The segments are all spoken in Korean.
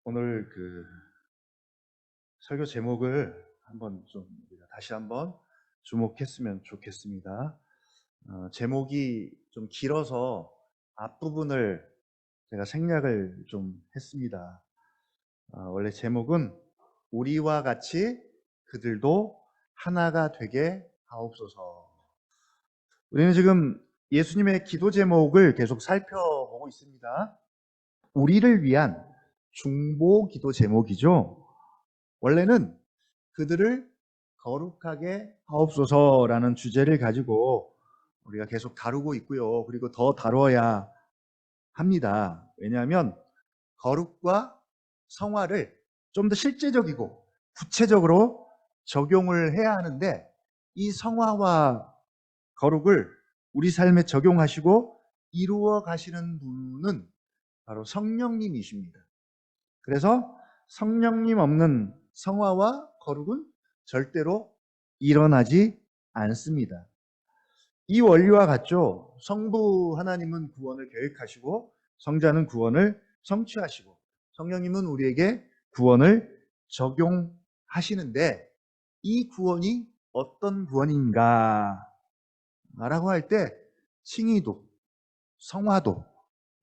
오늘 설교 제목을 우리가 다시 한번 주목했으면 좋겠습니다. 제목이 좀 길어서 앞부분을 제가 생략을 좀 했습니다. 원래 제목은 우리와 같이 그들도 하나가 되게 하옵소서. 우리는 지금 예수님의 기도 제목을 계속 살펴보고 있습니다. 우리를 위한 중보 기도 제목이죠. 원래는 그들을 거룩하게 하옵소서라는 주제를 가지고 우리가 계속 다루고 있고요. 그리고 더 다뤄야 합니다. 왜냐하면 거룩과 성화를 좀 더 실제적이고 구체적으로 적용을 해야 하는데, 이 성화와 거룩을 우리 삶에 적용하시고 이루어 가시는 분은 바로 성령님이십니다. 그래서 성령님 없는 성화와 거룩은 절대로 일어나지 않습니다. 이 원리와 같죠. 성부 하나님은 구원을 계획하시고 성자는 구원을 성취하시고 성령님은 우리에게 구원을 적용하시는데, 이 구원이 어떤 구원인가 라고 할 때 칭의도, 성화도,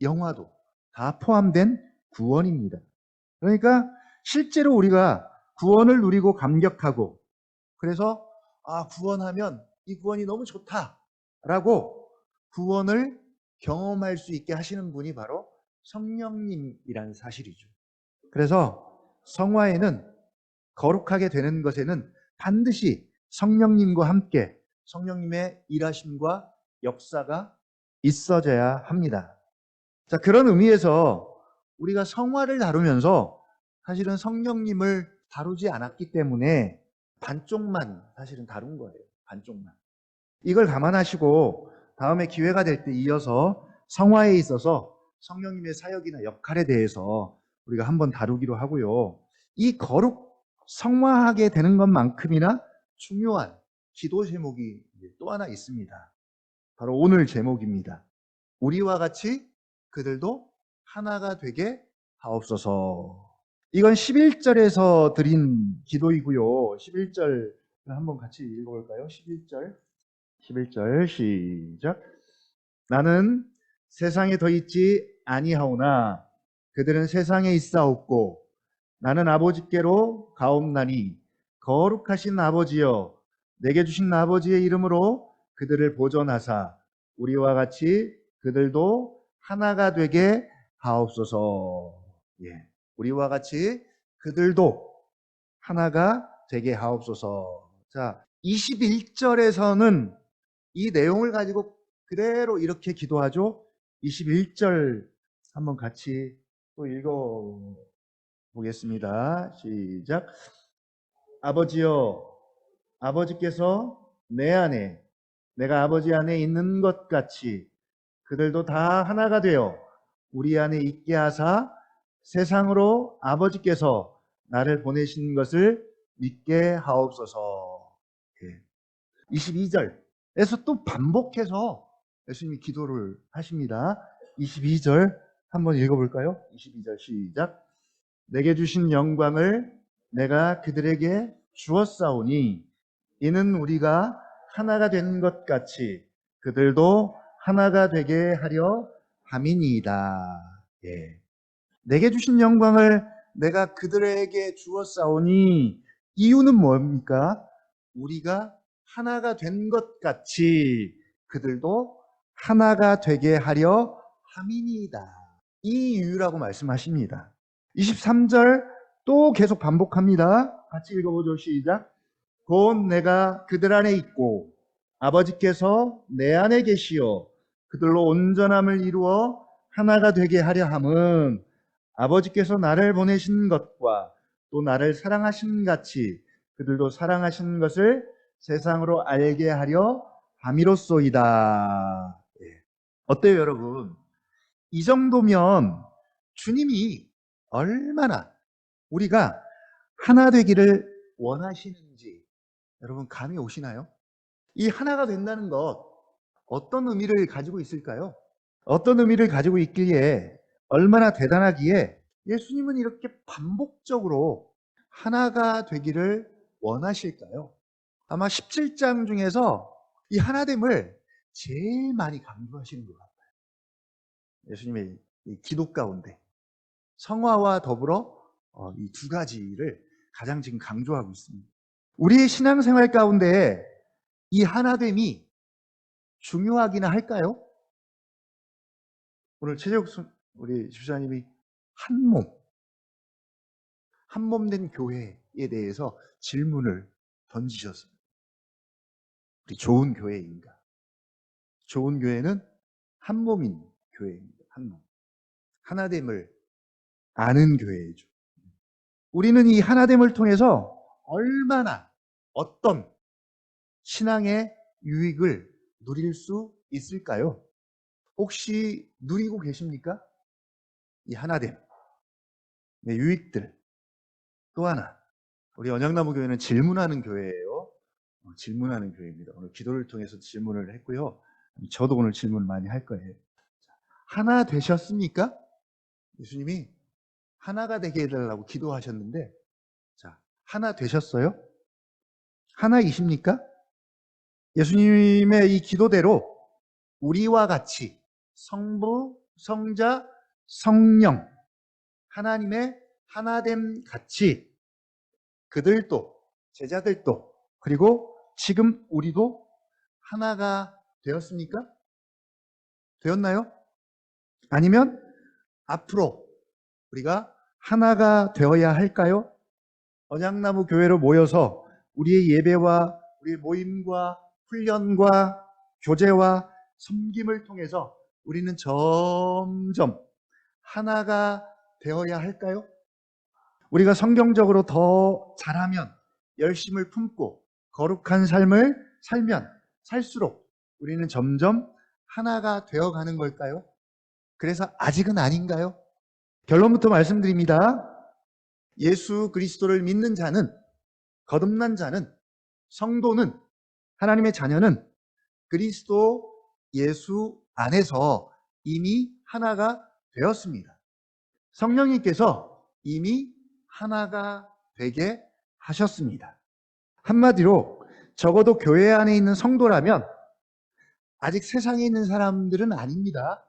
영화도 다 포함된 구원입니다. 그러니까 실제로 우리가 구원을 누리고 감격하고, 그래서 구원하면 이 구원이 너무 좋다라고 구원을 경험할 수 있게 하시는 분이 바로 성령님이라는 사실이죠. 그래서 성화에는, 거룩하게 되는 것에는 반드시 성령님과 함께 성령님의 일하심과 역사가 있어져야 합니다. 자, 그런 의미에서 우리가 성화를 다루면서 사실은 성령님을 다루지 않았기 때문에 반쪽만 사실은 다룬 거예요. 반쪽만. 이걸 감안하시고 다음에 기회가 될 때 이어서 성화에 있어서 성령님의 사역이나 역할에 대해서 우리가 한번 다루기로 하고요. 이 거룩, 성화하게 되는 것만큼이나 중요한 기도 제목이 또 하나 있습니다. 바로 오늘 제목입니다. 우리와 같이 그들도 하나가 되게 하옵소서. 이건 11절에서 드린 기도이고요. 11절 한번 같이 읽어볼까요? 11절 시작. 나는 세상에 더 있지 아니하오나 그들은 세상에 있사옵고 나는 아버지께로 가옵나니 거룩하신 아버지여, 내게 주신 아버지의 이름으로 그들을 보존하사 우리와 같이 그들도 하나가 되게 하옵소서. 예, 우리와 같이 그들도 하나가 되게 하옵소서. 자, 21절에서는 이 내용을 가지고 그대로 이렇게 기도하죠. 21절 한번 같이 또 읽어보겠습니다. 시작. 아버지여, 아버지께서 내 안에, 내가 아버지 안에 있는 것 같이 그들도 다 하나가 되어 우리 안에 있게 하사 세상으로 아버지께서 나를 보내신 것을 믿게 하옵소서. 22절에서 또 반복해서 예수님이 기도를 하십니다. 22절 한번 읽어볼까요? 22절 시작. 내게 주신 영광을 내가 그들에게 주었사오니 이는 우리가 하나가 된 것 같이 그들도 하나가 되게 하려 함이니이다. 예. 내게 주신 영광을 내가 그들에게 주었사오니, 이유는 뭡니까? 우리가 하나가 된 것 같이 그들도 하나가 되게 하려 함이니이다. 이 이유라고 말씀하십니다. 23절 또 계속 반복합니다. 같이 읽어보죠. 시작. 곧 내가 그들 안에 있고 아버지께서 내 안에 계시어 그들로 온전함을 이루어 하나가 되게 하려 함은 아버지께서 나를 보내신 것과 또 나를 사랑하신 같이 그들도 사랑하신 것을 세상으로 알게 하려 함이로소이다. 예. 어때요, 여러분? 이 정도면 주님이 얼마나 우리가 하나 되기를 원하시는지 여러분 감이 오시나요? 이 하나가 된다는 것, 어떤 의미를 가지고 있을까요? 어떤 의미를 가지고 있기에, 얼마나 대단하기에 예수님은 이렇게 반복적으로 하나가 되기를 원하실까요? 아마 17장 중에서 이 하나됨을 제일 많이 강조하시는 것 같아요. 예수님의 이 기도 가운데 성화와 더불어 이 두 가지를 가장 지금 강조하고 있습니다. 우리의 신앙생활 가운데 이 하나됨이 중요하기나 할까요? 오늘 최재욱 우리 집사님이 한 몸 된 교회에 대해서 질문을 던지셨습니다. 우리 좋은 교회인가? 좋은 교회는 한 몸인 교회입니다. 한 몸. 하나됨을 아는 교회죠. 우리는 이 하나됨을 통해서 얼마나 어떤 신앙의 유익을 누릴 수 있을까요? 혹시 누리고 계십니까? 이 하나됨, 유익들. 또 하나, 우리 언약나무 교회는 질문하는 교회예요. 질문하는 교회입니다. 오늘 기도를 통해서 질문을 했고요. 저도 오늘 질문 많이 할 거예요. 하나 되셨습니까? 예수님이 하나가 되게 해달라고 기도하셨는데, 자, 하나 되셨어요? 하나이십니까? 예수님의 이 기도대로 우리와 같이 성부, 성자, 성령, 하나님의 하나됨 같이 그들도, 제자들도, 그리고 지금 우리도 하나가 되었습니까? 되었나요? 아니면 앞으로 우리가 하나가 되어야 할까요? 언약나무 교회로 모여서 우리의 예배와 우리의 모임과 훈련과 교제와 섬김을 통해서 우리는 점점 하나가 되어야 할까요? 우리가 성경적으로 더 잘하면, 열심을 품고 거룩한 삶을 살면 살수록 우리는 점점 하나가 되어가는 걸까요? 그래서 아직은 아닌가요? 결론부터 말씀드립니다. 예수 그리스도를 믿는 자는, 거듭난 자는, 성도는, 하나님의 자녀는 그리스도 예수 안에서 이미 하나가 되었습니다. 성령님께서 이미 하나가 되게 하셨습니다. 한마디로 적어도 교회 안에 있는 성도라면 아직 세상에 있는 사람들은 아닙니다.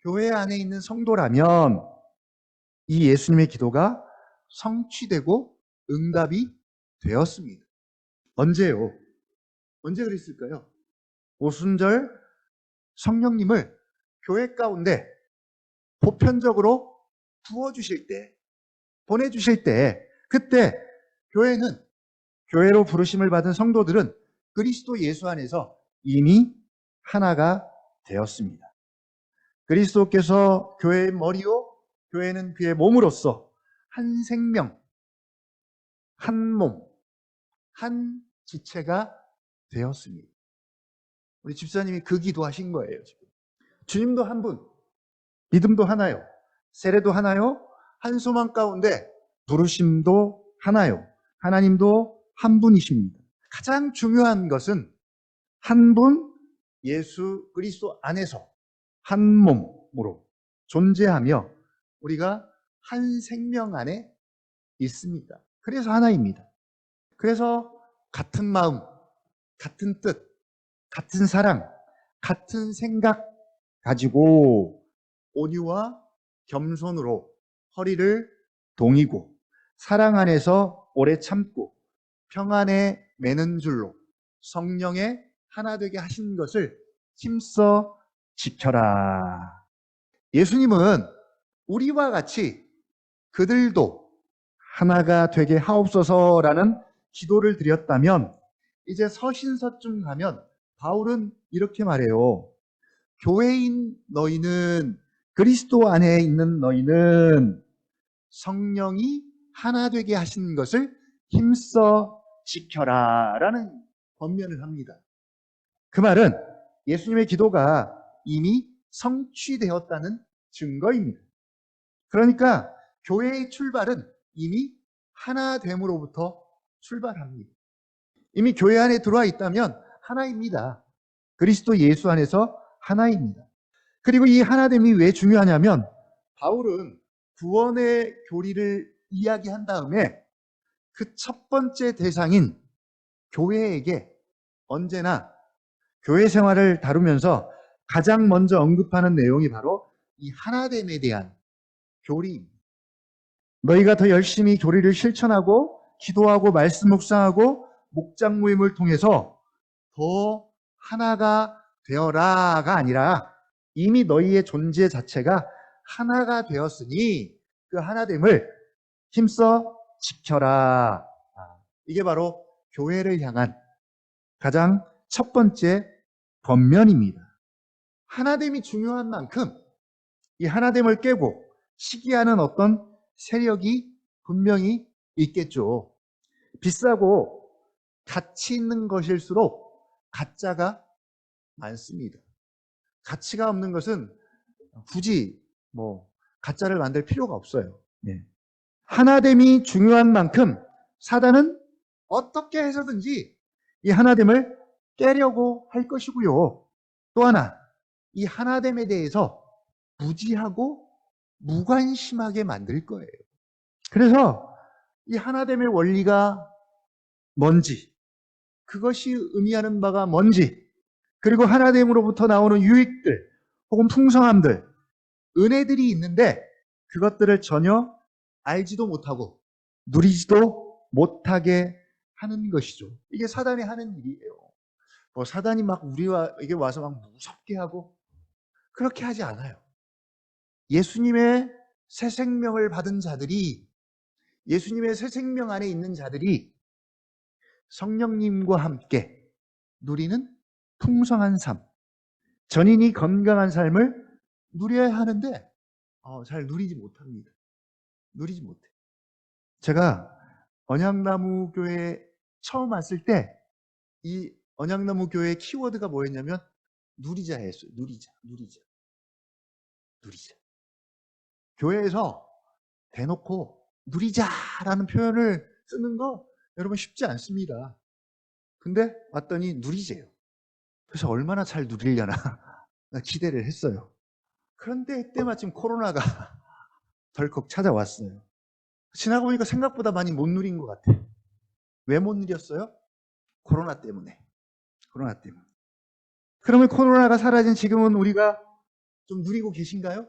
교회 안에 있는 성도라면 이 예수님의 기도가 성취되고 응답이 되었습니다. 언제요? 언제 그랬을까요? 오순절 성령님을 교회 가운데 보편적으로 부어주실 때, 보내주실 때, 그때 교회로 부르심을 받은 성도들은 그리스도 예수 안에서 이미 하나가 되었습니다. 그리스도께서 교회의 머리요, 교회는 그의 몸으로서 한 생명, 한 몸, 한 지체가 되었습니다. 우리 집사님이 그 기도하신 거예요, 지금. 주님도 한 분, 믿음도 하나요, 세례도 하나요, 한 소망 가운데 부르심도 하나요, 하나님도 한 분이십니다. 가장 중요한 것은 한 분, 예수 그리스도 안에서 한 몸으로 존재하며 우리가 한 생명 안에 있습니다. 그래서 하나입니다. 그래서 같은 마음, 같은 뜻, 같은 사랑, 같은 생각 가지고 온유와 겸손으로 허리를 동이고 사랑 안에서 오래 참고 평안에 매는 줄로 성령의 하나 되게 하신 것을 힘써 지켜라. 예수님은 우리와 같이 그들도 하나가 되게 하옵소서라는 기도를 드렸다면, 이제 서신서쯤 가면 바울은 이렇게 말해요. 교회인 너희는, 그리스도 안에 있는 너희는 성령이 하나 되게 하신 것을 힘써 지켜라 라는 권면을 합니다. 그 말은 예수님의 기도가 이미 성취되었다는 증거입니다. 그러니까 교회의 출발은 이미 하나됨으로부터 출발합니다. 이미 교회 안에 들어와 있다면 하나입니다. 그리스도 예수 안에서 하나입니다. 그리고 이 하나됨이 왜 중요하냐면 바울은 구원의 교리를 이야기한 다음에 그 첫 번째 대상인 교회에게 언제나 교회 생활을 다루면서 가장 먼저 언급하는 내용이 바로 이 하나됨에 대한 교리입니다. 너희가 더 열심히 교리를 실천하고 기도하고 말씀 묵상하고 목장 모임을 통해서 더 하나가 되어라가 아니라 이미 너희의 존재 자체가 하나가 되었으니 그 하나됨을 힘써 지켜라. 이게 바로 교회를 향한 가장 첫 번째 권면입니다. 하나됨이 중요한 만큼 이 하나됨을 깨고 시기하는 어떤 세력이 분명히 있겠죠. 비싸고 가치 있는 것일수록 가짜가 많습니다. 가치가 없는 것은 굳이 가짜를 만들 필요가 없어요. 네. 하나됨이 중요한 만큼 사단은 어떻게 해서든지 이 하나됨을 깨려고 할 것이고요. 또 하나, 이 하나됨에 대해서 무지하고 무관심하게 만들 거예요. 그래서 이 하나됨의 원리가 뭔지, 그것이 의미하는 바가 뭔지, 그리고 하나됨으로부터 나오는 유익들 혹은 풍성함들, 은혜들이 있는데 그것들을 전혀 알지도 못하고 누리지도 못하게 하는 것이죠. 이게 사단이 하는 일이에요. 사단이 막 우리에게 와서 막 무섭게 하고 그렇게 하지 않아요. 예수님의 새 생명을 받은 자들이, 예수님의 새 생명 안에 있는 자들이 성령님과 함께 누리는 풍성한 삶, 전인이 건강한 삶을 누려야 하는데 잘 누리지 못합니다. 누리지 못해. 제가 언약나무 교회에 처음 왔을 때 이 언약나무 교회의 키워드가 뭐였냐면 누리자였어요. 누리자. 교회에서 대놓고 누리자라는 표현을 쓰는 거 여러분 쉽지 않습니다. 근데 왔더니 누리재요. 그래서 얼마나 잘 누리려나 기대를 했어요. 그런데 때마침 코로나가 덜컥 찾아왔어요. 지나고 보니까 생각보다 많이 못 누린 것 같아요. 왜 못 누렸어요? 코로나 때문에. 그러면 코로나가 사라진 지금은 우리가 좀 누리고 계신가요?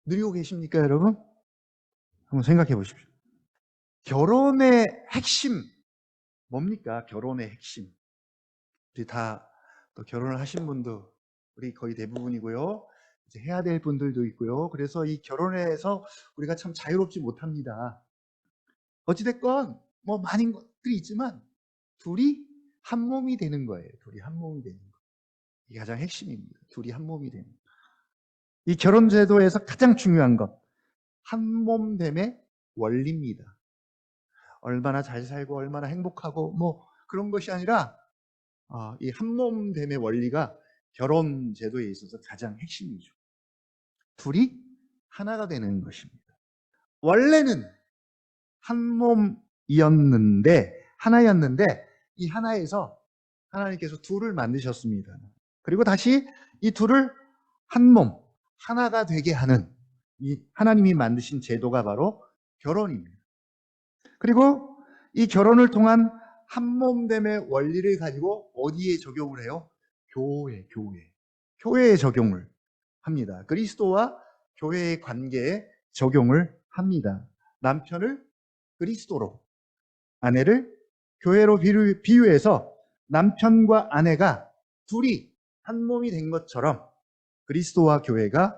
누리고 계십니까, 여러분? 한번 생각해 보십시오. 결혼의 핵심 뭡니까? 결혼의 핵심. 우리 다 또 결혼을 하신 분도 우리 거의 대부분이고요. 이제 해야 될 분들도 있고요. 그래서 이 결혼에서 우리가 참 자유롭지 못합니다. 어찌됐건 많은 것들이 있지만 둘이 한 몸이 되는 거예요. 둘이 한 몸이 되는 거. 이게 가장 핵심입니다. 둘이 한 몸이 되는 거. 이 결혼 제도에서 가장 중요한 것, 한 몸됨의 원리입니다. 얼마나 잘 살고 얼마나 행복하고 그런 것이 아니라 이 한몸됨의 원리가 결혼 제도에 있어서 가장 핵심이죠. 둘이 하나가 되는 것입니다. 원래는 한 몸이었는데 하나였는데 이 하나에서 하나님께서 둘을 만드셨습니다. 그리고 다시 이 둘을 한 몸, 하나가 되게 하는 이 하나님이 만드신 제도가 바로 결혼입니다. 그리고 이 결혼을 통한 한몸됨의 원리를 가지고 어디에 적용을 해요? 교회에 적용을 합니다. 그리스도와 교회의 관계에 적용을 합니다. 남편을 그리스도로, 아내를 교회로 비유해서 남편과 아내가 둘이 한 몸이 된 것처럼 그리스도와 교회가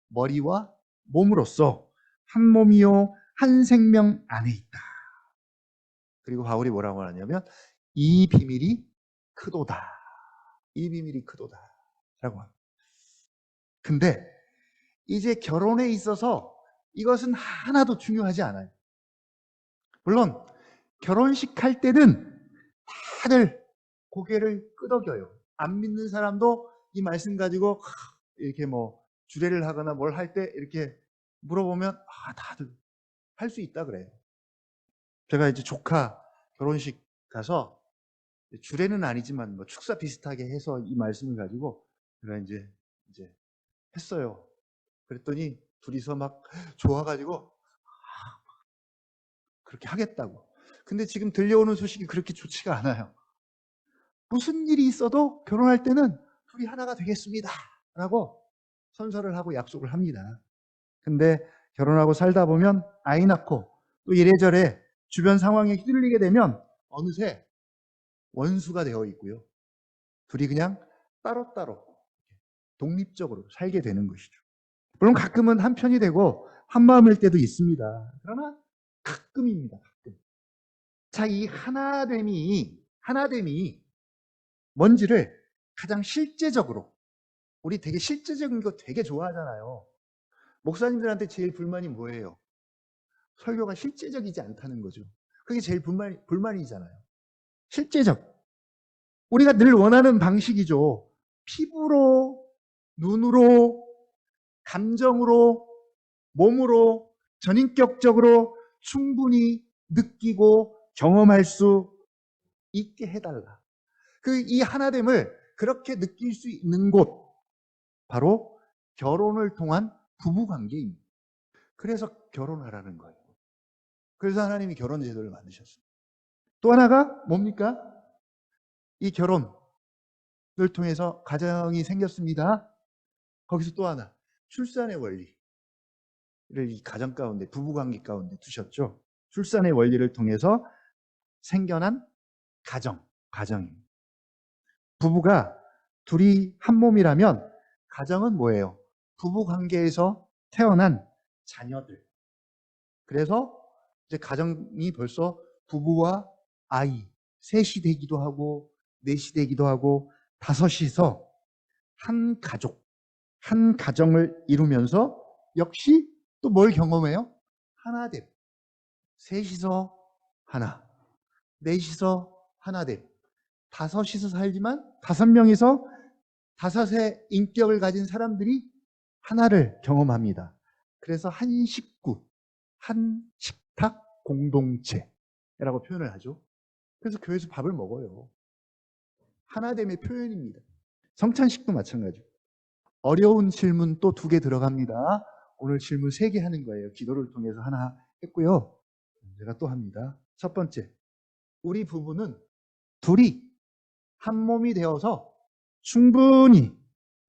머리와 몸으로서 한 몸이요 한 생명 안에 있다. 그리고 바울이 뭐라고 하냐면 이 비밀이 크도다. 이 비밀이 크도다. 라고 합니다. 근데 이제 결혼에 있어서 이것은 하나도 중요하지 않아요. 물론 결혼식 할 때는 다들 고개를 끄덕여요. 안 믿는 사람도 이 말씀 가지고 이렇게 주례를 하거나 뭘 할 때 이렇게 물어보면 다들 할 수 있다 그래요. 제가 이제 조카 결혼식 가서 주례는 아니지만 축사 비슷하게 해서 이 말씀을 가지고 제가 이제 했어요. 그랬더니 둘이서 막 좋아가지고 그렇게 하겠다고. 근데 지금 들려오는 소식이 그렇게 좋지가 않아요. 무슨 일이 있어도 결혼할 때는 둘이 하나가 되겠습니다 라고 선서를 하고 약속을 합니다. 근데 결혼하고 살다 보면 아이 낳고 또 이래저래 주변 상황에 휘둘리게 되면 어느새 원수가 되어 있고요. 둘이 그냥 따로따로 독립적으로 살게 되는 것이죠. 물론 가끔은 한편이 되고 한마음일 때도 있습니다. 그러나 가끔입니다. 가끔. 자, 이 하나됨이 뭔지를 가장 실제적으로, 우리 되게 실제적인 거 되게 좋아하잖아요. 목사님들한테 제일 불만이 뭐예요? 설교가 실제적이지 않다는 거죠. 그게 제일 불만이잖아요. 실제적. 우리가 늘 원하는 방식이죠. 피부로, 눈으로, 감정으로, 몸으로, 전인격적으로 충분히 느끼고 경험할 수 있게 해달라. 이 하나됨을 그렇게 느낄 수 있는 곳, 바로 결혼을 통한 부부관계입니다. 그래서 결혼하라는 거예요. 그래서 하나님이 결혼 제도를 만드셨어요. 또 하나가 뭡니까? 이 결혼을 통해서 가정이 생겼습니다. 거기서 또 하나, 출산의 원리를 이 가정 가운데, 부부관계 가운데 두셨죠. 출산의 원리를 통해서 생겨난 가정입니다. 부부가 둘이 한 몸이라면 가정은 뭐예요? 부부관계에서 태어난 자녀들. 그래서 이제 가정이 벌써 부부와 아이, 셋이 되기도 하고, 넷이 되기도 하고, 다섯이서 한 가족, 한 가정을 이루면서 역시 또 뭘 경험해요? 하나됨. 셋이서 하나, 넷이서 하나됨. 다섯이서 살지만 5명이서 다섯의 인격을 가진 사람들이 하나를 경험합니다. 그래서 한 식구, 한 식탁 공동체라고 표현을 하죠. 그래서 교회에서 밥을 먹어요. 하나됨의 표현입니다. 성찬식도 마찬가지고. 어려운 질문 또 2개 들어갑니다. 오늘 질문 3개 하는 거예요. 기도를 통해서 하나 했고요. 제가 또 합니다. 첫 번째, 우리 부부는 둘이 한 몸이 되어서 충분히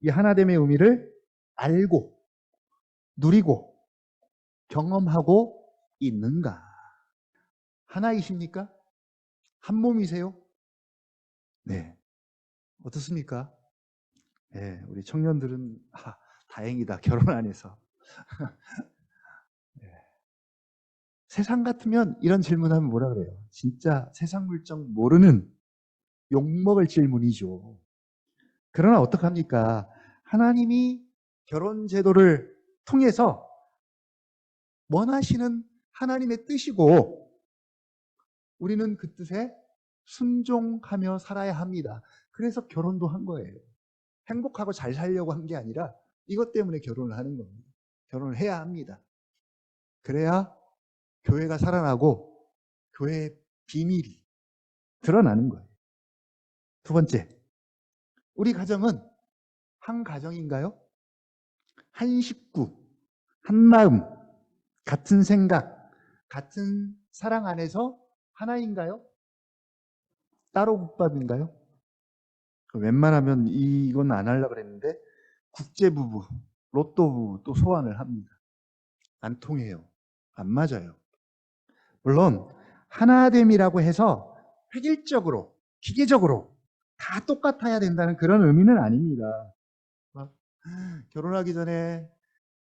이 하나됨의 의미를 알고 누리고 경험하고 있는가? 하나이십니까? 한 몸이세요? 네. 어떻습니까? 네, 우리 청년들은 다행이다. 결혼 안 해서. 네. 세상 같으면 이런 질문하면 뭐라 그래요? 진짜 세상 물정 모르는 욕먹을 질문이죠. 그러나 어떡합니까? 하나님이 결혼 제도를 통해서 원하시는 하나님의 뜻이고 우리는 그 뜻에 순종하며 살아야 합니다. 그래서 결혼도 한 거예요. 행복하고 잘 살려고 한 게 아니라 이것 때문에 결혼을 하는 겁니다. 결혼을 해야 합니다. 그래야 교회가 살아나고 교회의 비밀이 드러나는 거예요. 두 번째, 우리 가정은 한 가정인가요? 한 식구, 한 마음, 같은 생각, 같은 사랑 안에서 하나인가요? 따로 국밥인가요? 웬만하면 이건 안 하려고 그랬는데 국제부부, 로또부부 또 소환을 합니다. 안 통해요. 안 맞아요. 물론 하나됨이라고 해서 획일적으로, 기계적으로 다 똑같아야 된다는 그런 의미는 아닙니다. 막 결혼하기 전에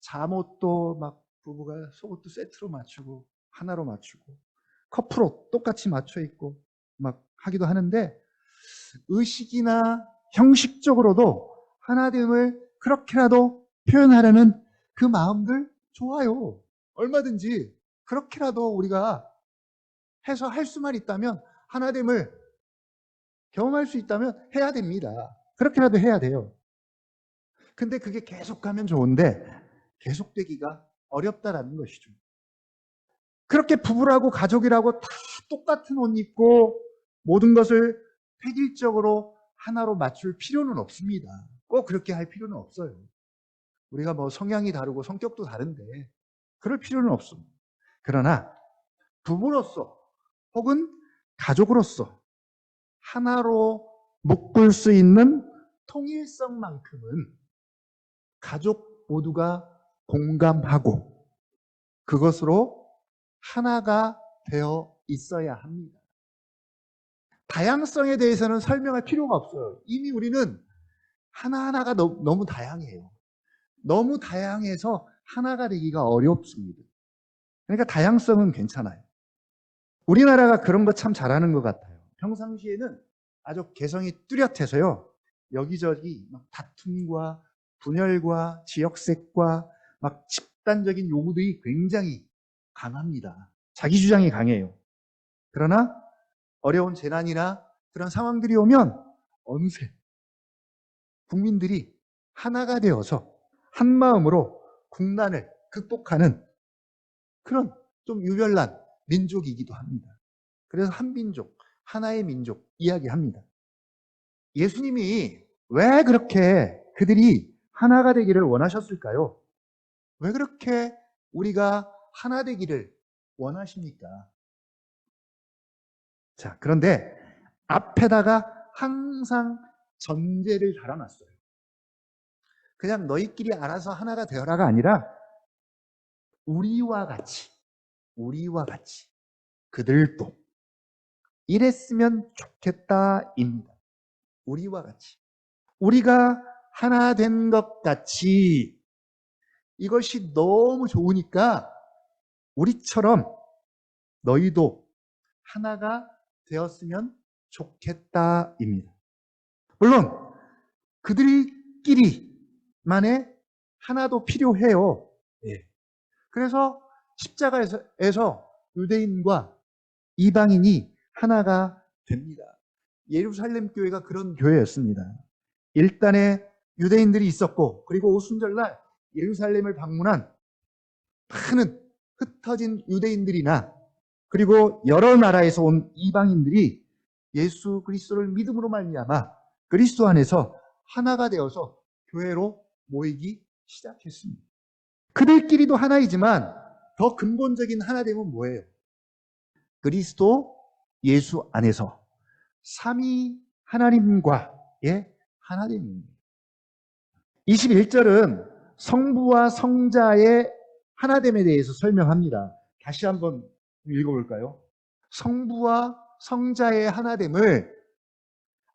잠옷도 막 부부가 속옷도 세트로 맞추고 하나로 맞추고 커플옷 똑같이 맞춰 입고 막 하기도 하는데 의식이나 형식적으로도 하나됨을 그렇게라도 표현하려는 그 마음들 좋아요. 얼마든지 그렇게라도 우리가 해서 할 수만 있다면 하나됨을 경험할 수 있다면 해야 됩니다. 그렇게라도 해야 돼요. 근데 그게 계속 가면 좋은데 계속되기가 어렵다라는 것이죠. 그렇게 부부라고 가족이라고 다 똑같은 옷 입고 모든 것을 획일적으로 하나로 맞출 필요는 없습니다. 꼭 그렇게 할 필요는 없어요. 우리가 뭐 성향이 다르고 성격도 다른데 그럴 필요는 없습니다. 그러나 부부로서 혹은 가족으로서 하나로 묶을 수 있는 통일성만큼은 가족 모두가 공감하고 그것으로 하나가 되어 있어야 합니다. 다양성에 대해서는 설명할 필요가 없어요. 이미 우리는 하나하나가 너무 다양해요. 너무 다양해서 하나가 되기가 어렵습니다. 그러니까 다양성은 괜찮아요. 우리나라가 그런 거 참 잘하는 것 같아요. 평상시에는 아주 개성이 뚜렷해서요. 여기저기 막 다툼과 분열과 지역색과 막 집단적인 요구들이 굉장히 강합니다. 자기 주장이 강해요. 그러나 어려운 재난이나 그런 상황들이 오면 어느새 국민들이 하나가 되어서 한 마음으로 국난을 극복하는 그런 좀 유별난 민족이기도 합니다. 그래서 한민족, 하나의 민족 이야기합니다. 예수님이 왜 그렇게 그들이 하나가 되기를 원하셨을까요? 왜 그렇게 우리가 하나 되기를 원하십니까? 자, 그런데 앞에다가 항상 전제를 달아놨어요. 그냥 너희끼리 알아서 하나가 되어라가 아니라 우리와 같이 그들도 이랬으면 좋겠다입니다. 우리와 같이. 우리가 하나 된 것 같이 이것이 너무 좋으니까 우리처럼 너희도 하나가 되었으면 좋겠다입니다. 물론 그들끼리만의 하나도 필요해요. 예. 그래서 십자가에서 유대인과 이방인이 하나가 됩니다. 예루살렘 교회가 그런 교회였습니다. 일단에 유대인들이 있었고 그리고 오순절날 예루살렘을 방문한 많은 흩어진 유대인들이나 그리고 여러 나라에서 온 이방인들이 예수 그리스도를 믿음으로 말미암아 그리스도 안에서 하나가 되어서 교회로 모이기 시작했습니다. 그들끼리도 하나이지만 더 근본적인 하나됨은 뭐예요? 그리스도 예수 안에서 삼위 하나님과의 하나됨입니다. 21절은 성부와 성자의 하나됨에 대해서 설명합니다. 다시 한번 읽어볼까요? 성부와 성자의 하나됨을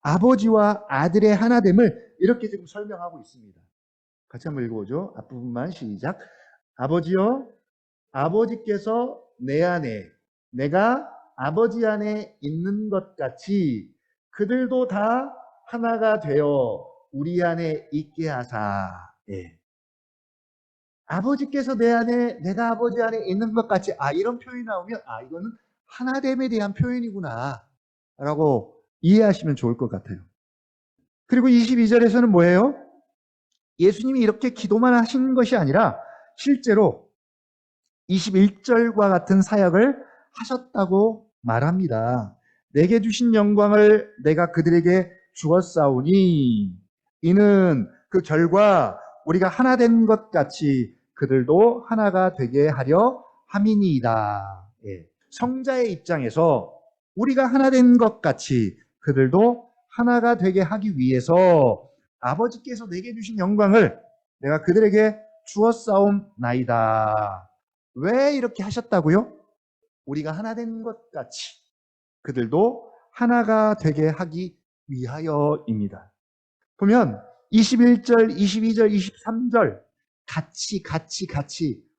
아버지와 아들의 하나됨을 이렇게 지금 설명하고 있습니다. 같이 한번 읽어보죠. 앞부분만 시작. 아버지여, 아버지께서 내 안에, 내가 아버지 안에 있는 것 같이 그들도 다 하나가 되어 우리 안에 있게 하사. 예. 아버지께서 내 안에, 내가 아버지 안에 있는 것 같이, 이런 표현이 나오면, 이거는 하나됨에 대한 표현이구나. 라고 이해하시면 좋을 것 같아요. 그리고 22절에서는 뭐예요? 예수님이 이렇게 기도만 하신 것이 아니라, 실제로 21절과 같은 사역을 하셨다고 말합니다. 내게 주신 영광을 내가 그들에게 주었사오니, 이는 그 결과 우리가 하나 된 것 같이 그들도 하나가 되게 하려 함이니이다. 예. 성자의 입장에서 우리가 하나 된 것 같이 그들도 하나가 되게 하기 위해서 아버지께서 내게 주신 영광을 내가 그들에게 주었사옵나이다. 왜 이렇게 하셨다고요? 우리가 하나 된 것 같이 그들도 하나가 되게 하기 위하여입니다. 보면 21절, 22절, 23절 같이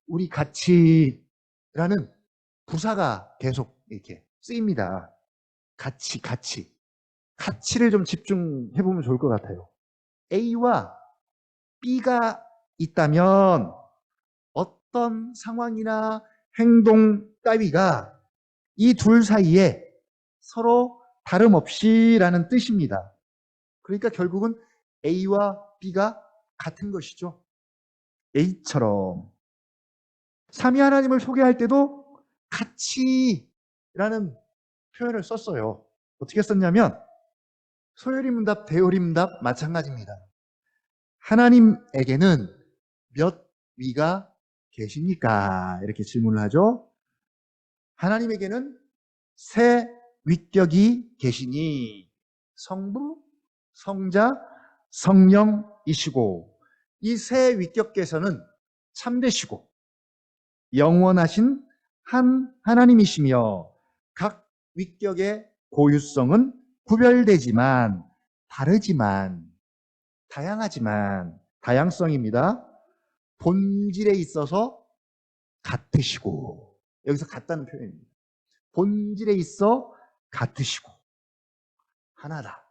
우리 같이라는 부사가 계속 이렇게 쓰입니다. 같이를 좀 집중해 보면 좋을 것 같아요. A와 B가 있다면 어떤 상황이나 행동 따위가 이 둘 사이에 서로 다름없이라는 뜻입니다. 그러니까 결국은 A와 B가 같은 것이죠. A처럼. 삼위 하나님을 소개할 때도 같이라는 표현을 썼어요. 어떻게 썼냐면 소요리문답, 대요리문답 마찬가지입니다. 하나님에게는 몇 위가 계십니까? 이렇게 질문을 하죠. 하나님에게는 세 위격이 계시니 성부, 성자, 성령이시고 이 세 위격께서는 참되시고 영원하신 한 하나님이시며 각 위격의 고유성은 구별되지만 다르지만 다양하지만 다양성입니다. 본질에 있어서 같으시고 여기서 같다는 표현입니다. 본질에 있어 같으시고 하나다.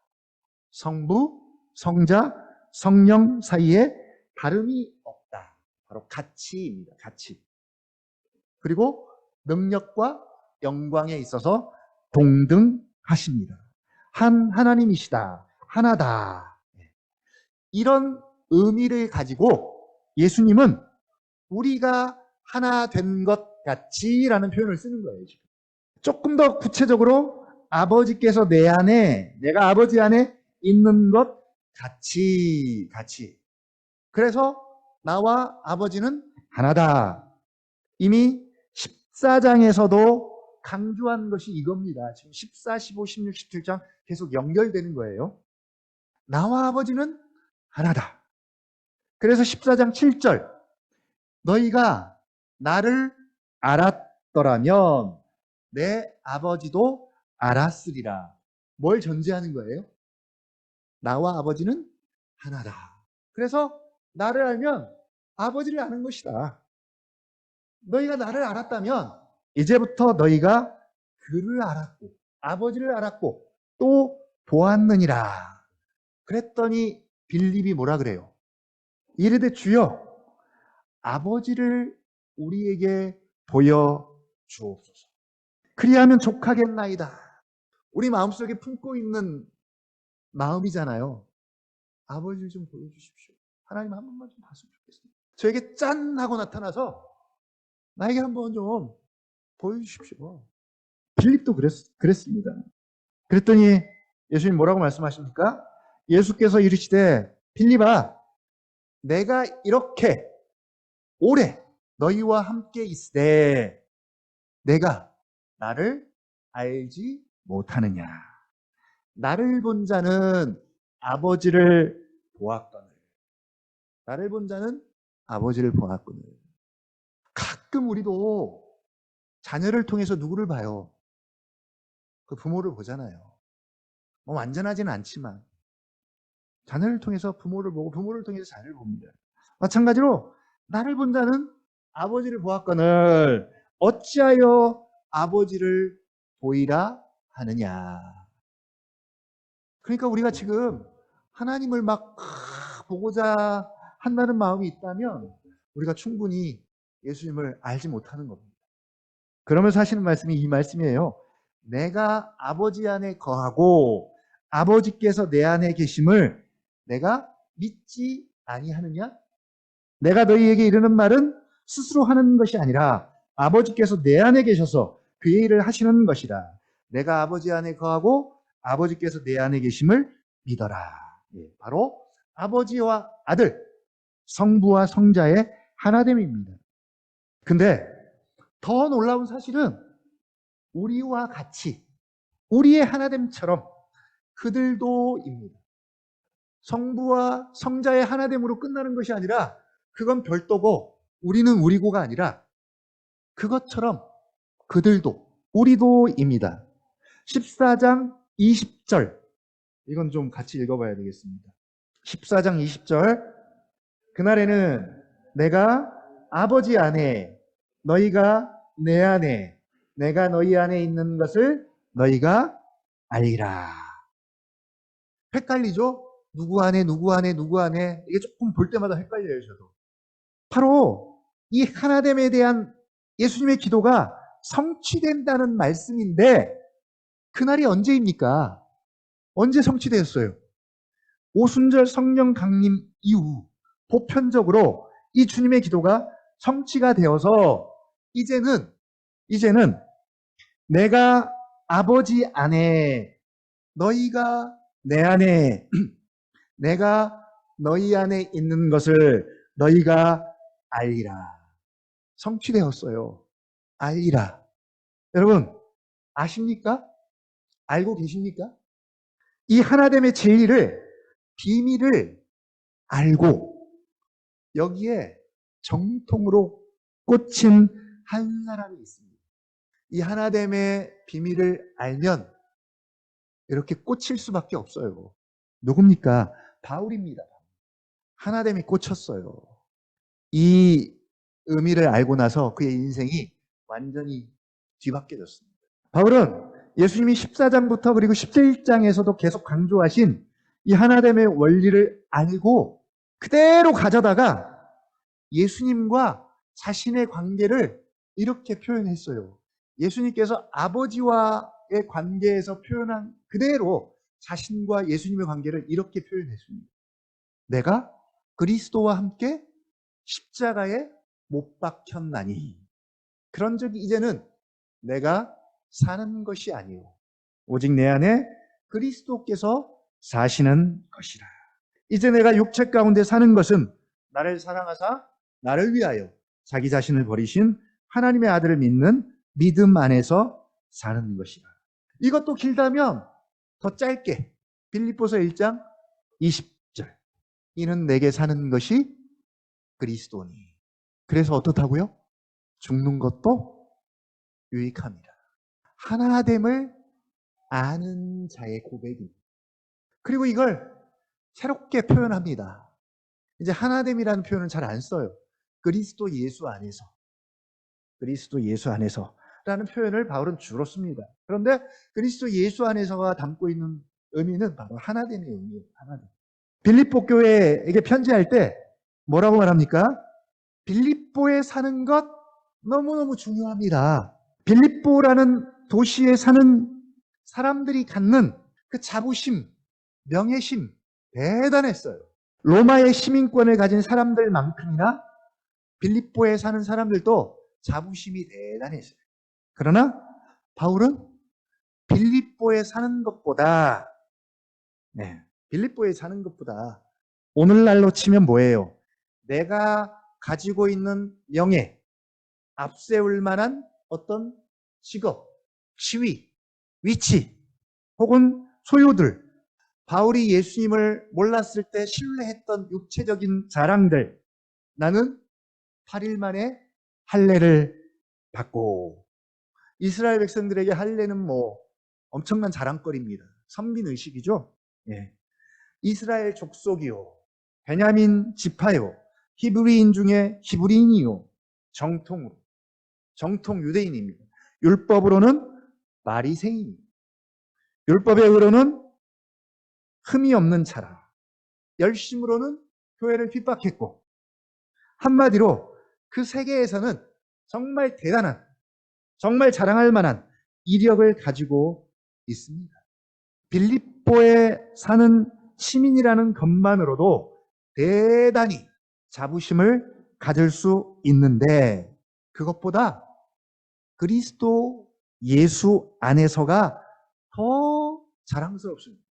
성부, 성자, 성령 사이에 다름이 없다. 바로 가치입니다. 가치. 그리고 능력과 영광에 있어서 동등하십니다. 한 하나님이시다. 하나다. 이런 의미를 가지고 예수님은 우리가 하나 된 것 같이라는 표현을 쓰는 거예요. 지금. 조금 더 구체적으로 아버지께서 내 안에, 내가 아버지 안에 있는 것 같이. 그래서 나와 아버지는 하나다. 이미 14장에서도 강조한 것이 이겁니다. 지금 14, 15, 16, 17장 계속 연결되는 거예요. 나와 아버지는 하나다. 그래서 14장 7절 너희가 나를 알았더라면 내 아버지도 알았으리라. 뭘 전제하는 거예요? 나와 아버지는 하나다. 그래서 나를 알면 아버지를 아는 것이다. 너희가 나를 알았다면 이제부터 너희가 그를 알았고 아버지를 알았고 또 보았느니라. 그랬더니 빌립이 뭐라 그래요? 이르되 주여 아버지를 우리에게 보여주옵소서. 그리하면 족하겠나이다. 우리 마음속에 품고 있는 마음이잖아요. 아버지를 좀 보여주십시오. 하나님 한 번만 좀 봤으면 좋겠습니다. 저에게 짠 하고 나타나서 나에게 한번 좀 보여주십시오. 빌립도 그랬습니다. 그랬더니 예수님 뭐라고 말씀하십니까? 예수께서 이르시되 빌립아 내가 이렇게 오래 너희와 함께 있으되 내가 나를 알지 못하느냐. 나를 본 자는 아버지를 보았거늘. 나를 본 자는 아버지를 보았거늘. 가끔 우리도 자녀를 통해서 누구를 봐요? 그 부모를 보잖아요. 뭐 완전하지는 않지만 자녀를 통해서 부모를 보고 부모를 통해서 자녀를 봅니다. 마찬가지로 나를 본 자는 아버지를 보았거늘 어찌하여 아버지를 보이라 하느냐. 그러니까 우리가 지금 하나님을 막 보고자 한다는 마음이 있다면 우리가 충분히 예수님을 알지 못하는 겁니다. 그러면서 하시는 말씀이 이 말씀이에요. 내가 아버지 안에 거하고 아버지께서 내 안에 계심을 내가 믿지 아니하느냐? 내가 너희에게 이르는 말은 스스로 하는 것이 아니라 아버지께서 내 안에 계셔서 그의 일을 하시는 것이라. 내가 아버지 안에 거하고 아버지께서 내 안에 계심을 믿어라. 바로 아버지와 아들, 성부와 성자의 하나됨입니다. 근데 더 놀라운 사실은 우리와 같이 우리의 하나됨처럼 그들도입니다. 성부와 성자의 하나됨으로 끝나는 것이 아니라 그건 별도고 우리는 우리고가 아니라 그것처럼 그들도 우리도입니다. 14장 20절 이건 좀 같이 읽어봐야 되겠습니다. 14장 20절 그날에는 내가 아버지 안에 너희가 내 안에 내가 너희 안에 있는 것을 너희가 알리라. 헷갈리죠? 누구 안에 누구 안에 누구 안에 이게 조금 볼 때마다 헷갈려요. 저도. 바로 이 하나됨에 대한 예수님의 기도가 성취된다는 말씀인데 그날이 언제입니까? 언제 성취되었어요? 오순절 성령 강림 이후 보편적으로 이 주님의 기도가 성취가 되어서 이제는 내가 아버지 안에 너희가 내 안에 내가 너희 안에 있는 것을 너희가 알리라. 성취되었어요. 알리라. 여러분, 아십니까? 알고 계십니까? 이 하나됨의 진리를, 비밀을 알고 여기에 정통으로 꽂힌 한 사람이 있습니다. 이 하나됨의 비밀을 알면 이렇게 꽂힐 수밖에 없어요. 누굽니까? 바울입니다. 하나됨이 꽂혔어요. 이 의미를 알고 나서 그의 인생이 완전히 뒤바뀌어졌습니다. 바울은 예수님이 14장부터 그리고 17장에서도 계속 강조하신 이 하나됨의 원리를 알고 그대로 가져다가 예수님과 자신의 관계를 이렇게 표현했어요. 예수님께서 아버지와의 관계에서 표현한 그대로 자신과 예수님의 관계를 이렇게 표현했습니다. 내가 그리스도와 함께 십자가에 못 박혔나니 그런 적이 이제는 내가 사는 것이 아니요 오직 내 안에 그리스도께서 사시는 것이라. 이제 내가 육체 가운데 사는 것은 나를 사랑하사 나를 위하여 자기 자신을 버리신 하나님의 아들을 믿는 믿음 안에서 사는 것이라. 이것도 길다면 더 짧게 빌립보서 1장 20절 이는 내게 사는 것이 그리스도니. 그래서 어떻다고요? 죽는 것도 유익합니다. 하나됨을 아는 자의 고백입니다. 그리고 이걸 새롭게 표현합니다. 이제 하나됨이라는 표현은 잘 안 써요. 그리스도 예수 안에서. 그리스도 예수 안에서 라는 표현을 바울은 주로 씁니다. 그런데 그리스도 예수 안에서가 담고 있는 의미는 바로 하나됨의 의미예요. 하나됨. 빌립보 교회에게 편지할 때 뭐라고 말합니까? 빌립보에 사는 것 너무너무 중요합니다. 빌립보라는 도시에 사는 사람들이 갖는 그 자부심, 명예심 대단했어요. 로마의 시민권을 가진 사람들만큼이나 빌립보에 사는 사람들도 자부심이 대단했어요. 그러나 바울은 빌립보에 사는 것보다 빌립보에 사는 것보다 오늘날로 치면 뭐예요? 내가 가지고 있는 명예, 앞세울 만한 어떤 직업, 지위, 위치 혹은 소유들, 바울이 예수님을 몰랐을 때 신뢰했던 육체적인 자랑들, 나는 8일 만에 할례를 받고, 이스라엘 백성들에게 할례는 뭐 엄청난 자랑거리입니다. 선민의식이죠. 예. 이스라엘 족속이요, 베냐민 지파요, 히브리인 중에 히브리인이요, 정통 유대인입니다. 율법으로는 바리새인입니다. 율법의 의로는 흠이 없는 자라. 열심으로는 교회를 핍박했고, 한마디로 그 세계에서는 정말 대단한, 정말 자랑할 만한 이력을 가지고 있습니다. 빌립보에 사는 시민이라는 것만으로도 대단히 자부심을 가질 수 있는데, 그것보다 그리스도 예수 안에서가 더 자랑스럽습니다.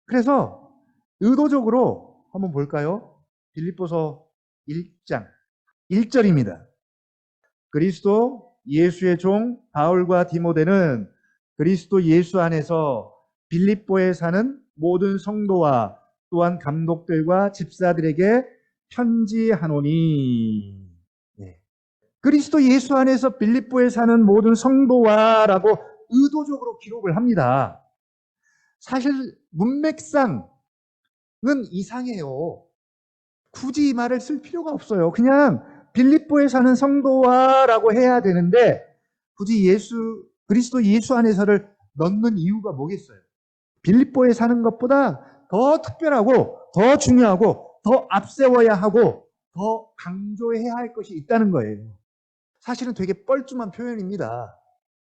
그래서 의도적으로 한번 볼까요? 빌립보서 1장 1절입니다. 그리스도 예수의 종 바울과 디모데는 그리스도 예수 안에서 빌립보에 사는 모든 성도와 또한 감독들과 집사들에게 편지하노니. 그리스도 예수 안에서 빌립보에 사는 모든 성도와라고 의도적으로 기록을 합니다. 사실 문맥상은 이상해요. 굳이 이 말을 쓸 필요가 없어요. 그냥 빌립보에 사는 성도와라고 해야 되는데 굳이 그리스도 예수 안에서를 넣는 이유가 뭐겠어요? 빌립보에 사는 것보다 더 특별하고 더 중요하고 더 앞세워야 하고 더 강조해야 할 것이 있다는 거예요. 사실은 되게 뻘쭘한 표현입니다.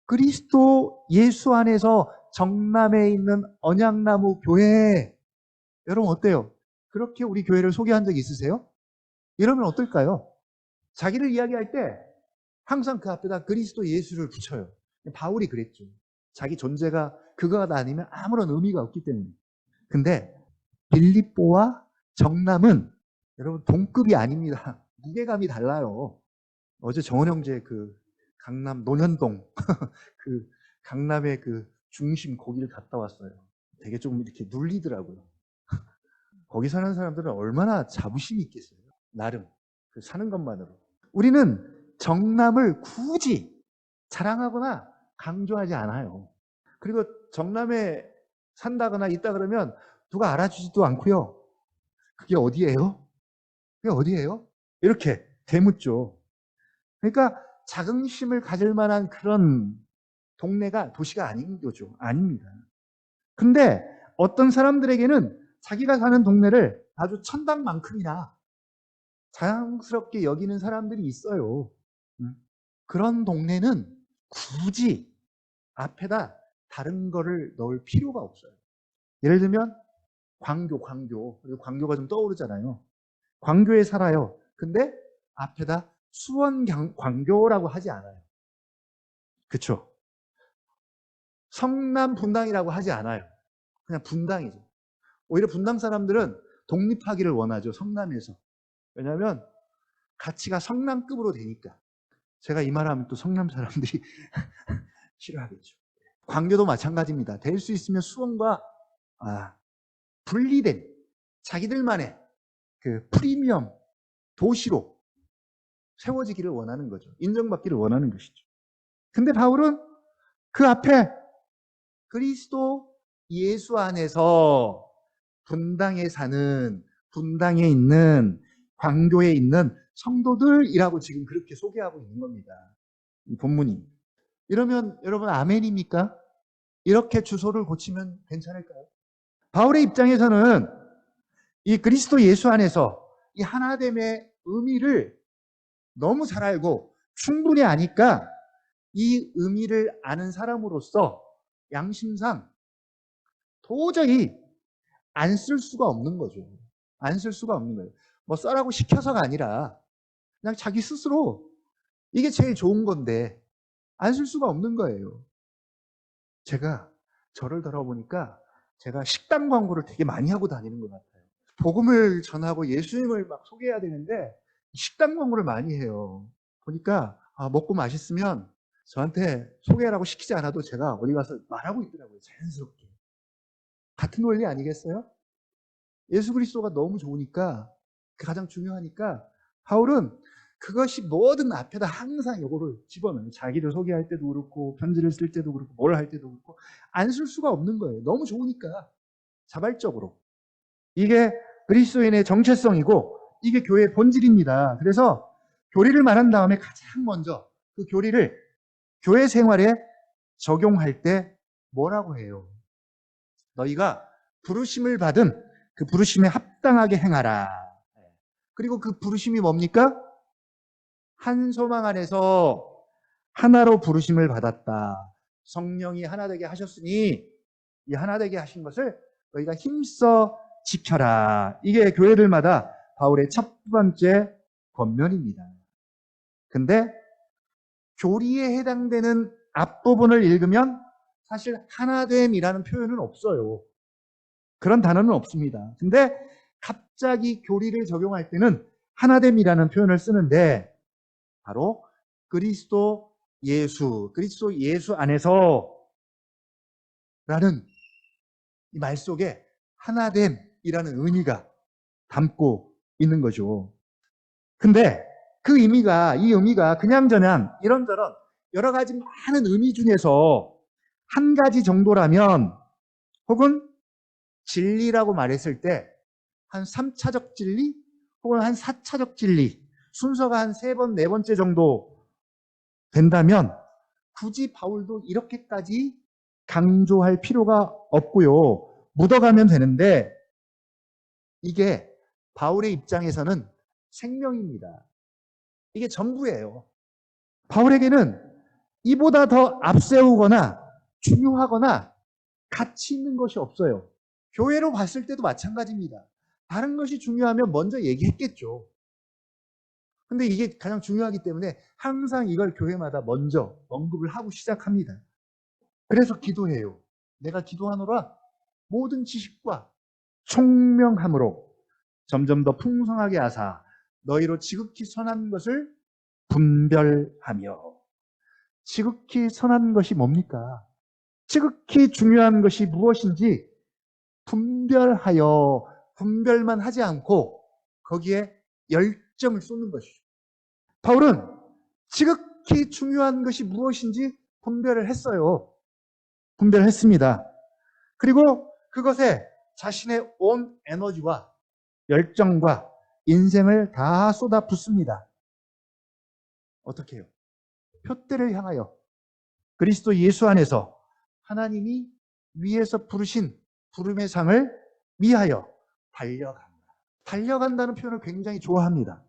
그리스도 예수 안에서 정남에 있는 언약나무 교회, 여러분 어때요? 그렇게 우리 교회를 소개한 적 있으세요? 이러면 어떨까요? 자기를 이야기할 때 항상 그 앞에다 그리스도 예수를 붙여요. 바울이 그랬죠. 자기 존재가 그거가 아니면 아무런 의미가 없기 때문에. 근데 빌립보와 정남은 여러분 동급이 아닙니다. 무게감이 달라요. 어제 정원 형제 그 강남 논현동 그 강남의 그 중심 거기를 갔다 왔어요. 되게 좀 이렇게 눌리더라고요. 거기 사는 사람들은 얼마나 자부심이 있겠어요. 나름 그 사는 것만으로. 우리는 정남을 굳이 자랑하거나 강조하지 않아요. 그리고 정남에 산다거나 있다 그러면 누가 알아주지도 않고요. 그게 어디예요? 그게 어디예요? 이렇게 되묻죠. 그러니까 자긍심을 가질 만한 그런 동네가 도시가 아닌 거죠. 아닙니다. 근데 어떤 사람들에게는 자기가 사는 동네를 아주 천당만큼이나 자랑스럽게 여기는 사람들이 있어요. 그런 동네는 굳이 앞에다 다른 거를 넣을 필요가 없어요. 예를 들면 광교. 광교가 좀 떠오르잖아요. 광교에 살아요. 근데 앞에다 수원 광교라고 하지 않아요. 그쵸? 성남 분당이라고 하지 않아요. 그냥 분당이죠. 오히려 분당 사람들은 독립하기를 원하죠. 성남에서. 왜냐하면 가치가 성남급으로 되니까. 제가 이 말하면 또 성남 사람들이 싫어하겠죠. 광교도 마찬가지입니다. 될 수 있으면 수원과 분리된 자기들만의 그 프리미엄 도시로 세워지기를 원하는 거죠. 인정받기를 원하는 것이죠. 근데 바울은 그 앞에 그리스도 예수 안에서 분당에 사는, 분당에 있는, 광교에 있는 성도들이라고 지금 그렇게 소개하고 있는 겁니다. 이 본문이. 이러면 여러분 아멘입니까? 이렇게 주소를 고치면 괜찮을까요? 바울의 입장에서는 이 그리스도 예수 안에서 이 하나됨의 의미를 너무 잘 알고 충분히 아니까 이 의미를 아는 사람으로서 양심상 도저히 안 쓸 수가 없는 거죠. 안 쓸 수가 없는 거예요. 뭐 써라고 시켜서가 아니라 그냥 자기 스스로 이게 제일 좋은 건데 안 쓸 수가 없는 거예요. 제가 저를 돌아보니까 제가 식당 광고를 되게 많이 하고 다니는 것 같아요. 복음을 전하고 예수님을 막 소개해야 되는데 식당 광고를 많이 해요. 보니까 먹고 맛있으면 저한테 소개하라고 시키지 않아도 제가 어디 가서 말하고 있더라고요. 자연스럽게. 같은 원리 아니겠어요? 예수 그리스도가 너무 좋으니까 가장 중요하니까 바울은 그것이 뭐든 앞에다 항상 이거를 집어넣어요. 자기를 소개할 때도 그렇고 편지를 쓸 때도 그렇고 뭘 할 때도 그렇고 안 쓸 수가 없는 거예요. 너무 좋으니까 자발적으로. 이게 그리스도인의 정체성이고 이게 교회의 본질입니다. 그래서 교리를 말한 다음에 가장 먼저 그 교리를 교회 생활에 적용할 때 뭐라고 해요? 너희가 부르심을 받은 그 부르심에 합당하게 행하라. 그리고 그 부르심이 뭡니까? 한 소망 안에서 하나로 부르심을 받았다. 성령이 하나 되게 하셨으니 이 하나 되게 하신 것을 너희가 힘써 지켜라. 이게 교회들마다 바울의 첫 번째 권면입니다. 근데 교리에 해당되는 앞부분을 읽으면 사실 하나됨이라는 표현은 없어요. 그런 단어는 없습니다. 근데 갑자기 교리를 적용할 때는 하나됨이라는 표현을 쓰는데 바로 그리스도 예수 안에서 라는 이 말 속에 하나됨이라는 의미가 담고 있는 거죠. 근데 이 의미가 그냥저냥 이런저런 여러 가지 많은 의미 중에서 한 가지 정도라면 혹은 진리라고 말했을 때 한 3차적 진리 혹은 한 4차적 진리 순서가 한 3번, 4번째 정도 된다면 굳이 바울도 이렇게까지 강조할 필요가 없고요. 묻어가면 되는데 이게 바울의 입장에서는 생명입니다. 이게 전부예요. 바울에게는 이보다 더 앞세우거나 중요하거나 가치 있는 것이 없어요. 교회로 봤을 때도 마찬가지입니다. 다른 것이 중요하면 먼저 얘기했겠죠. 근데 이게 가장 중요하기 때문에 항상 이걸 교회마다 먼저 언급을 하고 시작합니다. 그래서 기도해요. 내가 기도하노라 모든 지식과 총명함으로 점점 더 풍성하게 하사 너희로 지극히 선한 것을 분별하며. 지극히 선한 것이 뭡니까? 지극히 중요한 것이 무엇인지 분별하여, 분별만 하지 않고 거기에 열정을 쏟는 것이죠. 바울은 지극히 중요한 것이 무엇인지 분별을 했어요. 분별했습니다. 그리고 그것에 자신의 온 에너지와 열정과 인생을 다 쏟아붓습니다. 어떻게 해요? 표대를 향하여 그리스도 예수 안에서 하나님이 위에서 부르신 부름의 상을 위하여 달려간다. 달려간다는 표현을 굉장히 좋아합니다.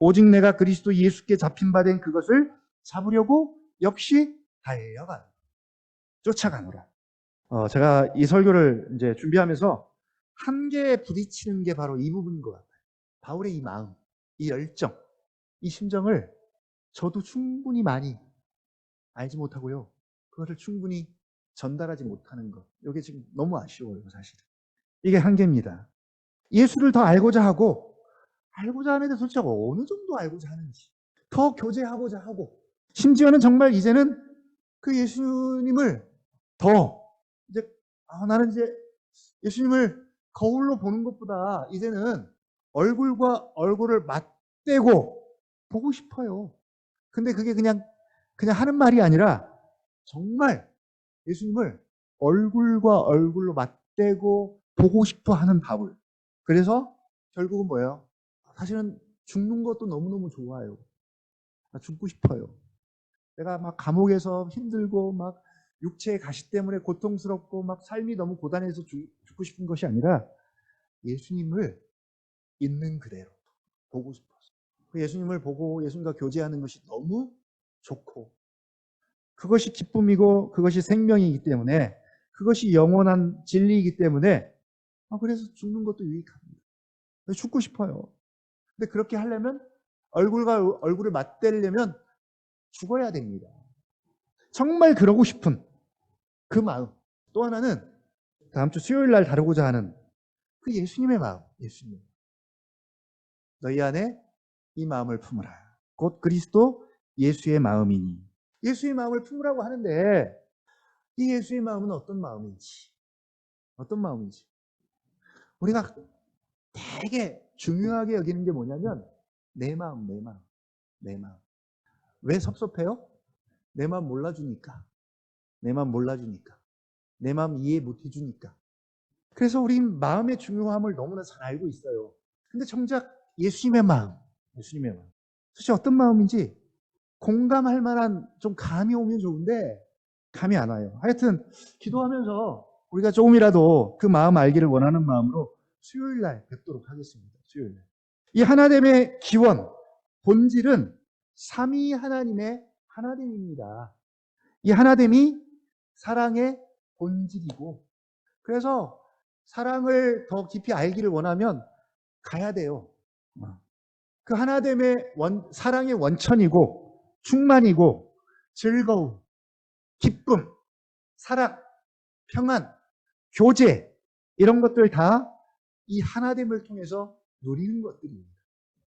오직 내가 그리스도 예수께 잡힌 바 된 그것을 잡으려고 역시 달려간다. 쫓아가노라. 제가 이 설교를 이제 준비하면서 한계에 부딪히는 게 바로 이 부분인 것 같아요. 바울의 이 마음, 이 열정, 이 심정을 저도 충분히 많이 알지 못하고요. 그것을 충분히 전달하지 못하는 것. 이게 지금 너무 아쉬워요, 사실은. 이게 한계입니다. 예수를 더 알고자 하고, 알고자 하는데 도대체 어느 정도 알고자 하는지, 더 교제하고자 하고, 심지어는 정말 이제는 그 예수님을 더, 이제, 나는 이제 예수님을 거울로 보는 것보다 이제는 얼굴과 얼굴을 맞대고 보고 싶어요. 근데 그게 그냥 하는 말이 아니라 정말 예수님을 얼굴과 얼굴로 맞대고 보고 싶어 하는 바울. 그래서 결국은 뭐예요? 사실은 죽는 것도 너무너무 좋아요. 죽고 싶어요. 내가 막 감옥에서 힘들고 막 육체의 가시 때문에 고통스럽고 막 삶이 너무 고단해서 죽고 싶은 것이 아니라 예수님을 있는 그대로 보고 싶어서. 예수님을 보고 예수님과 교제하는 것이 너무 좋고 그것이 기쁨이고 그것이 생명이기 때문에 그것이 영원한 진리이기 때문에 그래서 죽는 것도 유익합니다. 죽고 싶어요. 근데 그렇게 하려면 얼굴과 얼굴을 맞대려면 죽어야 됩니다. 정말 그러고 싶은 그 마음. 또 하나는 다음 주 수요일 날 다루고자 하는 그 예수님의 마음. 예수님. 너희 안에 이 마음을 품으라. 곧 그리스도 예수의 마음이니. 예수의 마음을 품으라고 하는데 이 예수의 마음은 어떤 마음인지. 어떤 마음인지. 우리가 되게 중요하게 여기는 게 뭐냐면 내 마음, 내 마음, 내 마음. 왜 섭섭해요? 내 마음 몰라주니까. 내 마음 몰라주니까. 내 마음 이해 못해주니까. 그래서 우리 마음의 중요함을 너무나 잘 알고 있어요. 근데 정작 예수님의 마음, 예수님의 마음. 도대체 어떤 마음인지 공감할 만한 좀 감이 오면 좋은데 감이 안 와요. 하여튼 기도하면서 우리가 조금이라도 그 마음 알기를 원하는 마음으로 수요일 날 뵙도록 하겠습니다. 수요일 날. 이 하나됨의 기원, 본질은 삼위 하나님의 하나됨입니다. 이 하나됨이 사랑의 본질이고 그래서 사랑을 더 깊이 알기를 원하면 가야 돼요. 그 하나됨의 사랑의 원천이고 충만이고 즐거움, 기쁨, 사랑, 평안, 교제 이런 것들 다 이 하나됨을 통해서 누리는 것들입니다.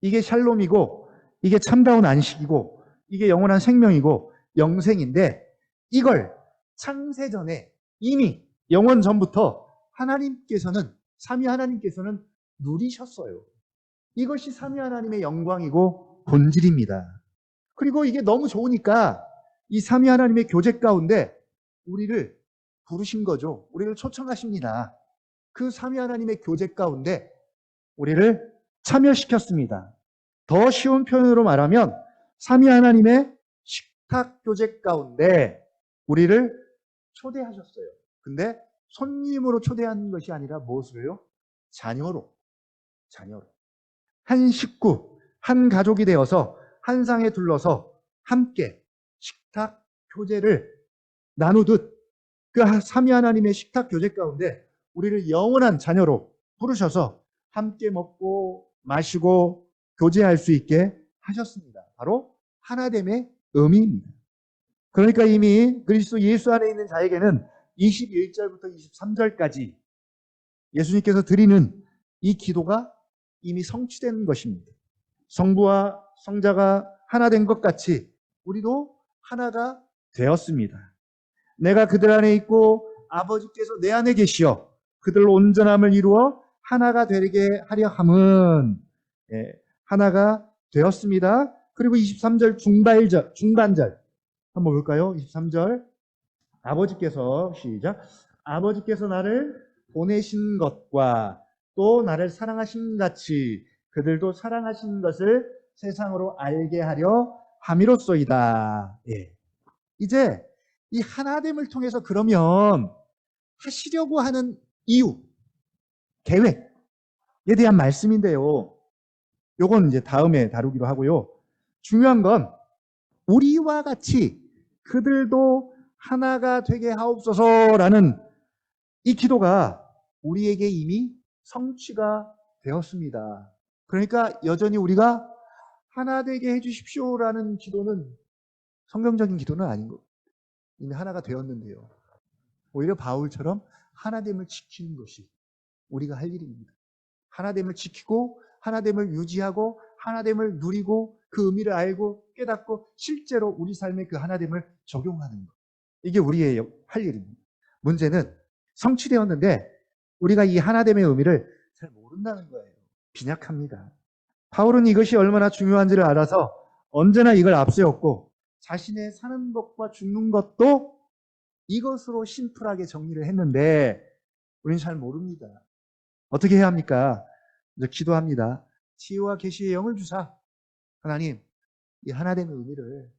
이게 샬롬이고 이게 참다운 안식이고 이게 영원한 생명이고 영생인데 이걸 창세전에 이미 영원 전부터 하나님께서는 삼위 하나님께서는 누리셨어요. 이것이 삼위 하나님의 영광이고 본질입니다. 그리고 이게 너무 좋으니까 이 삼위 하나님의 교제 가운데 우리를 부르신 거죠. 우리를 초청하십니다. 그 삼위 하나님의 교제 가운데 우리를 참여시켰습니다. 더 쉬운 표현으로 말하면 삼위 하나님의 식탁 교제 가운데 우리를 초대하셨어요. 근데 손님으로 초대한 것이 아니라 무엇으로요? 자녀로. 한 식구, 한 가족이 되어서 한 상에 둘러서 함께 식탁 교제를 나누듯 그 삼위 하나님의 식탁 교제 가운데 우리를 영원한 자녀로 부르셔서 함께 먹고 마시고 교제할 수 있게 하셨습니다. 바로 하나됨의 의미입니다. 그러니까 이미 그리스도 예수 안에 있는 자에게는 21절부터 23절까지 예수님께서 드리는 이 기도가 이미 성취된 것입니다. 성부와 성자가 하나 된 것 같이 우리도 하나가 되었습니다. 내가 그들 안에 있고 아버지께서 내 안에 계시어 그들 온전함을 이루어 하나가 되게 하려 함은 하나가 되었습니다. 그리고 23절 중반절 한번 볼까요? 23절 아버지께서 시작 아버지께서 나를 보내신 것과 또 나를 사랑하신 같이 그들도 사랑하신 것을 세상으로 알게 하려 함이로소이다. 예. 이제 이 하나됨을 통해서 그러면 하시려고 하는 이유, 계획에 대한 말씀인데요. 요건 이제 다음에 다루기로 하고요. 중요한 건 우리와 같이 그들도 하나가 되게 하옵소서라는 이 기도가 우리에게 이미 성취가 되었습니다. 그러니까 여전히 우리가 하나 되게 해주십시오라는 기도는 성경적인 기도는 아닌 거. 이미 하나가 되었는데요. 오히려 바울처럼 하나됨을 지키는 것이 우리가 할 일입니다. 하나됨을 지키고 하나됨을 유지하고 하나됨을 누리고 그 의미를 알고 깨닫고 실제로 우리 삶에 그 하나됨을 적용하는 것. 이게 우리의 할 일입니다. 문제는 성취되었는데 우리가 이 하나됨의 의미를 잘 모른다는 거예요. 빈약합니다. 바울은 이것이 얼마나 중요한지를 알아서 언제나 이걸 앞세웠고 자신의 사는 것과 죽는 것도 이것으로 심플하게 정리를 했는데 우리는 잘 모릅니다. 어떻게 해야 합니까? 이제 기도합니다. 지혜와 계시의 영을 주사 하나님 이 하나됨의 의미를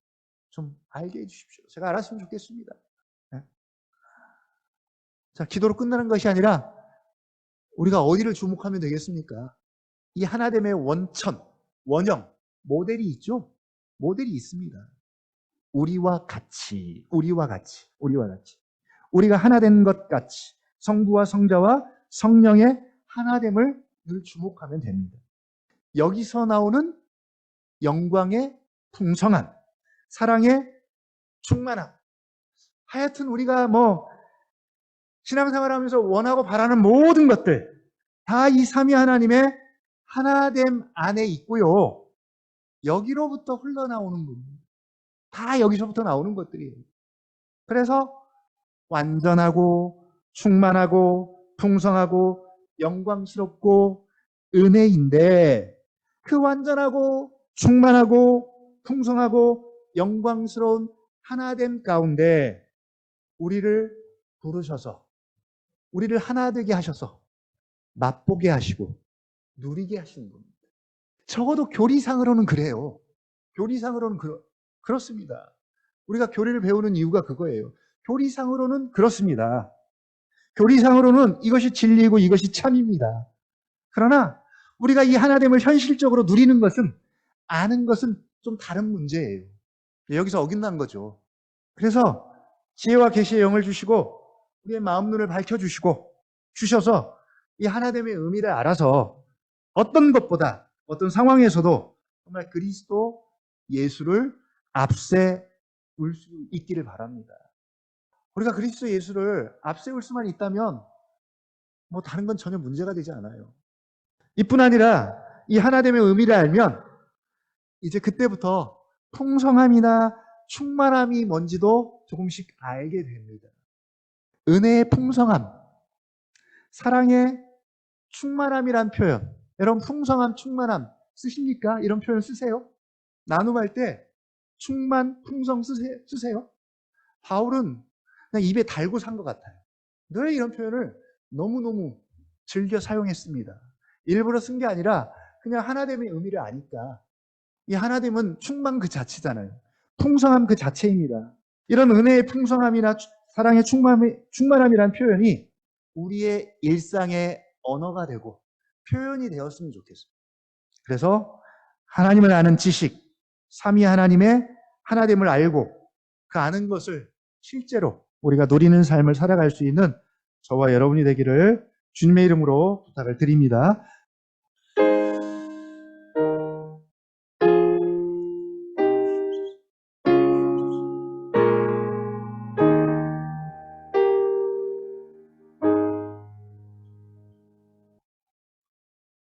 좀 알게 해주십시오. 제가 알았으면 좋겠습니다. 네? 자, 기도로 끝나는 것이 아니라 우리가 어디를 주목하면 되겠습니까? 이 하나됨의 원천, 원형, 모델이 있죠? 모델이 있습니다. 우리와 같이. 우리가 하나 된 것 같이 성부와 성자와 성령의 하나됨을 늘 주목하면 됩니다. 여기서 나오는 영광의 풍성함, 사랑의 충만함. 하여튼 우리가 신앙생활하면서 원하고 바라는 모든 것들 다 이 삼위 하나님의 하나됨 안에 있고요. 여기로부터 흘러나오는 겁니다. 다 여기서부터 나오는 것들이에요. 그래서 완전하고 충만하고 풍성하고 영광스럽고 은혜인데 그 완전하고 충만하고 풍성하고 영광스러운 하나됨 가운데 우리를 부르셔서 우리를 하나 되게 하셔서 맛보게 하시고 누리게 하시는 겁니다. 적어도 교리상으로는 그래요. 교리상으로는 그렇습니다. 우리가 교리를 배우는 이유가 그거예요. 교리상으로는 그렇습니다. 교리상으로는 이것이 진리이고 이것이 참입니다. 그러나 우리가 이 하나됨을 현실적으로 누리는 것은 아는 것은 좀 다른 문제예요. 여기서 어긋난 거죠. 그래서 지혜와 계시의 영을 주시고 우리의 마음 눈을 밝혀주시고 주셔서 이 하나됨의 의미를 알아서 어떤 것보다 어떤 상황에서도 정말 그리스도 예수를 앞세울 수 있기를 바랍니다. 우리가 그리스도 예수를 앞세울 수만 있다면 다른 건 전혀 문제가 되지 않아요. 이뿐 아니라 이 하나됨의 의미를 알면 이제 그때부터 풍성함이나 충만함이 뭔지도 조금씩 알게 됩니다. 은혜의 풍성함, 사랑의 충만함이란 표현. 여러분 풍성함, 충만함 쓰십니까? 이런 표현 쓰세요? 나눔할 때 충만, 풍성 쓰세요? 바울은 그냥 입에 달고 산 것 같아요. 늘 이런 표현을 너무너무 즐겨 사용했습니다. 일부러 쓴 게 아니라 그냥 하나됨의 의미를 아니까. 이 하나됨은 충만 그 자체잖아요. 풍성함 그 자체입니다. 이런 은혜의 풍성함이나 사랑의 충만함이란 표현이 우리의 일상의 언어가 되고 표현이 되었으면 좋겠습니다. 그래서 하나님을 아는 지식, 삼위 하나님의 하나됨을 알고 그 아는 것을 실제로 우리가 누리는 삶을 살아갈 수 있는 저와 여러분이 되기를 주님의 이름으로 부탁을 드립니다.